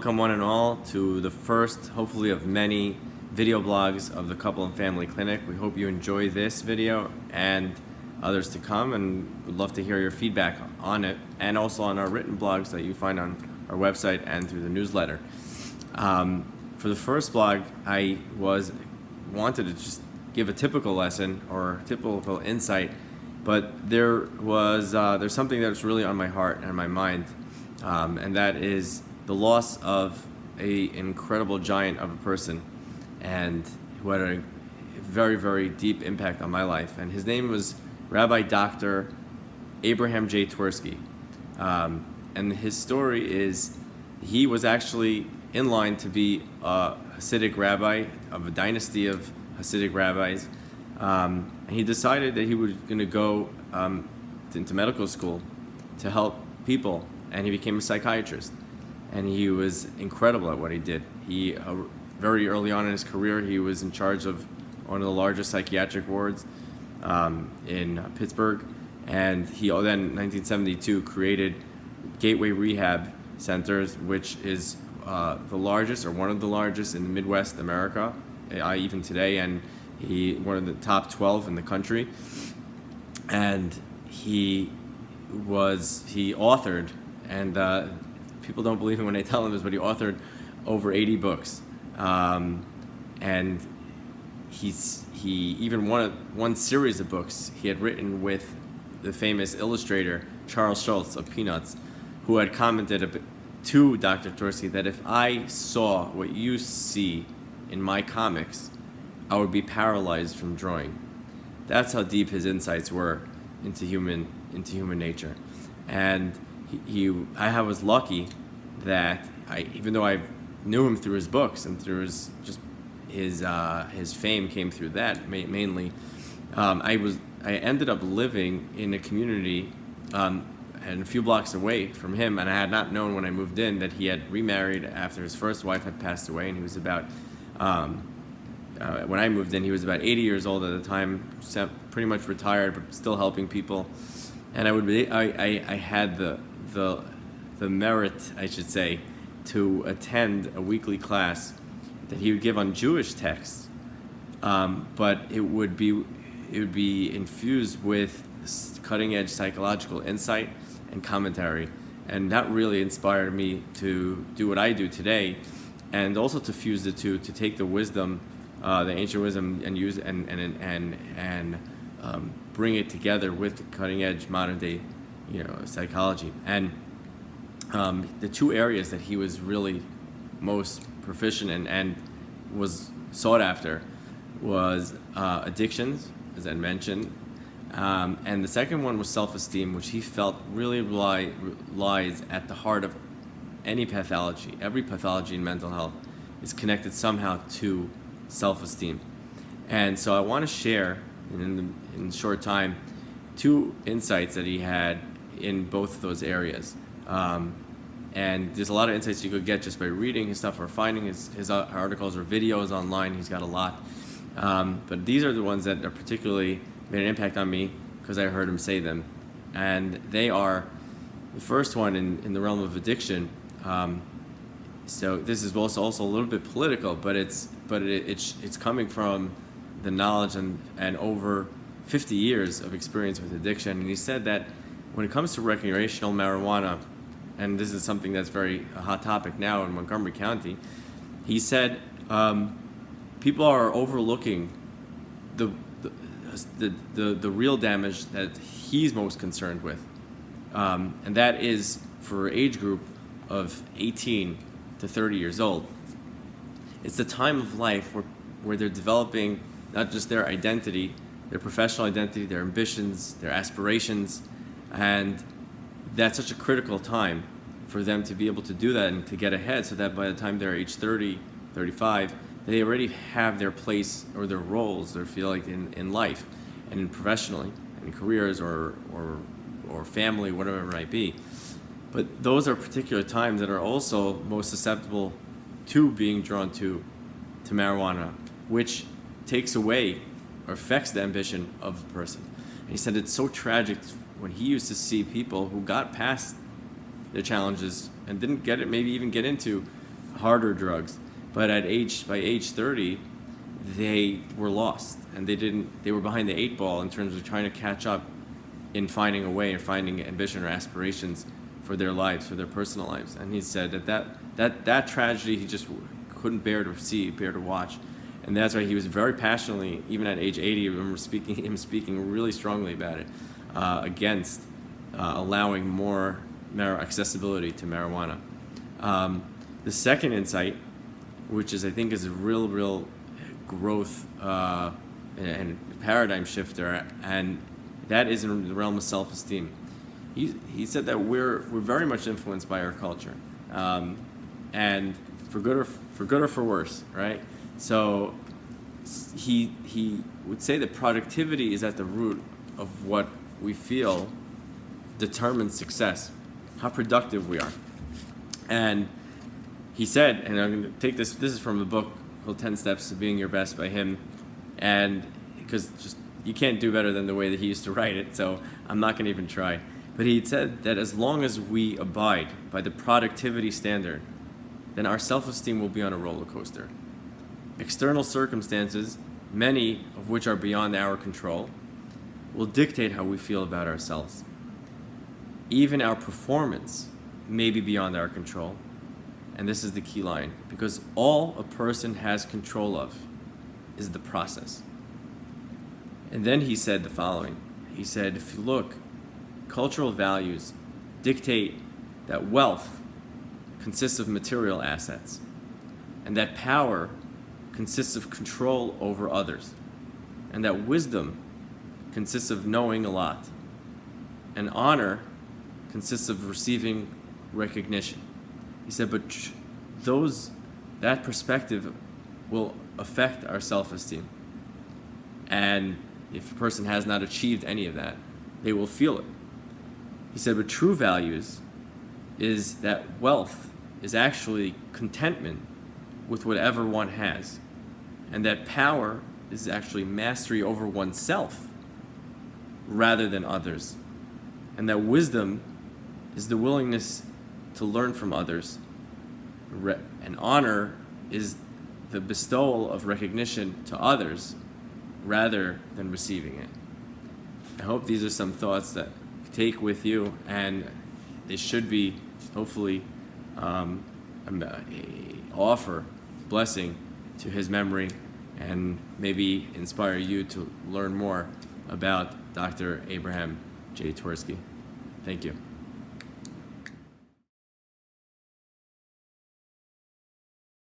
Welcome one and all to the first, hopefully of many, video blogs of the Couple and Family Clinic. We hope you enjoy this video and others to come, and we'd love to hear your feedback on it and also on our written blogs that you find on our website and through the newsletter. For the first blog, I wanted to just give a typical lesson or typical insight, but there's something that's really on my heart and my mind, and that is the loss of an incredible giant of a person, and who had a very, very deep impact on my life. And his name was Rabbi Dr. Abraham J. Twerski. And his story is he was actually in line to be a Hasidic rabbi of a dynasty of Hasidic rabbis. And he decided that he was going to go into medical school to help people, and he became a psychiatrist. And he was incredible at what he did. He very early on in his career, he was in charge of one of the largest psychiatric wards in Pittsburgh, and he then in 1972 created Gateway Rehab Centers, which is the largest or one of the largest in the Midwest America, even today, and one of the top 12 in the country. And he authored, and people don't believe him when I tell them this, but he authored over 80 books, and he even one series of books he had written with the famous illustrator Charles Schulz of Peanuts, who had commented to Dr. Twerski that if I saw what you see in my comics, I would be paralyzed from drawing. That's how deep his insights were into human nature. And I was lucky that even though I knew him through his books and through his fame came through that mainly, I ended up living in a community and a few blocks away from him, and I had not known when I moved in that he had remarried after his first wife had passed away, and he was about when I moved in, he was about 80 years old at the time, pretty much retired, but still helping people. And I had the merit, I should say, to attend a weekly class that he would give on Jewish texts, but it would be infused with cutting-edge psychological insight and commentary, and that really inspired me to do what I do today, and also to fuse the two, to take the wisdom, the ancient wisdom, and use and bring it together with cutting-edge modern-day, psychology. And the two areas that he was really most proficient in and was sought after was addictions, as I mentioned, and the second one was self-esteem, which he felt really lies at the heart of any pathology. Every pathology in mental health is connected somehow to self-esteem. And so I want to share in a short time 2 insights that he had in both of those areas. And there's a lot of insights you could get just by reading his stuff or finding his articles or videos online. He's got a lot. But these are the ones that are particularly made an impact on me because I heard him say them. And they are, the first one in the realm of addiction. So this is also a little bit political, but it's coming from the knowledge and over 50 years of experience with addiction. And he said that when it comes to recreational marijuana, and this is something that's a hot topic now in Montgomery County, he said people are overlooking the real damage that he's most concerned with, and that is for age group of 18 to 30 years old. It's the time of life where they're developing not just their identity, their professional identity, their ambitions, their aspirations, and that's such a critical time for them to be able to do that and to get ahead, so that by the time they're age 30, 35, they already have their place or their roles, they feel like in life and professionally, in careers or family, whatever it might be. But those are particular times that are also most susceptible to being drawn to marijuana, which takes away or affects the ambition of the person. And he said it's so tragic when he used to see people who got past their challenges and didn't get it, maybe even get into harder drugs. But by age 30, they were lost, and they were behind the eight ball in terms of trying to catch up in finding a way and finding ambition or aspirations for their lives, for their personal lives. And he said that tragedy he just couldn't bear to watch. And that's why he was very passionately, even at age 80, I remember him speaking really strongly about it, against allowing more accessibility to marijuana. The second insight, which I think is a real growth and paradigm shifter, and that is in the realm of self-esteem. He said that we're very much influenced by our culture, and for good or for worse, right? So he would say that productivity is at the root of what we feel determines success, how productive we are. And he said, and I'm going to take this is from the book called 10 Steps to Being Your Best by him, and because just you can't do better than the way that he used to write it, so I'm not going to even try. But he said that as long as we abide by the productivity standard, then our self-esteem will be on a roller coaster. External circumstances, many of which are beyond our control, will dictate how we feel about ourselves. Even our performance may be beyond our control. And this is the key line, because all a person has control of is the process. And then he said the following. He said, if you look, cultural values dictate that wealth consists of material assets, and that power consists of control over others, and that wisdom consists of knowing a lot, and honor consists of receiving recognition. He said, but that perspective will affect our self-esteem. And if a person has not achieved any of that, they will feel it. He said, but true values is that wealth is actually contentment with whatever one has, and that power is actually mastery over oneself rather than others, and that wisdom is the willingness to learn from others, and honor is the bestowal of recognition to others rather than receiving it. I hope these are some thoughts that you take with you, and they should be hopefully offer blessing to his memory and maybe inspire you to learn more about Dr. Abraham J. Twerski. Thank you.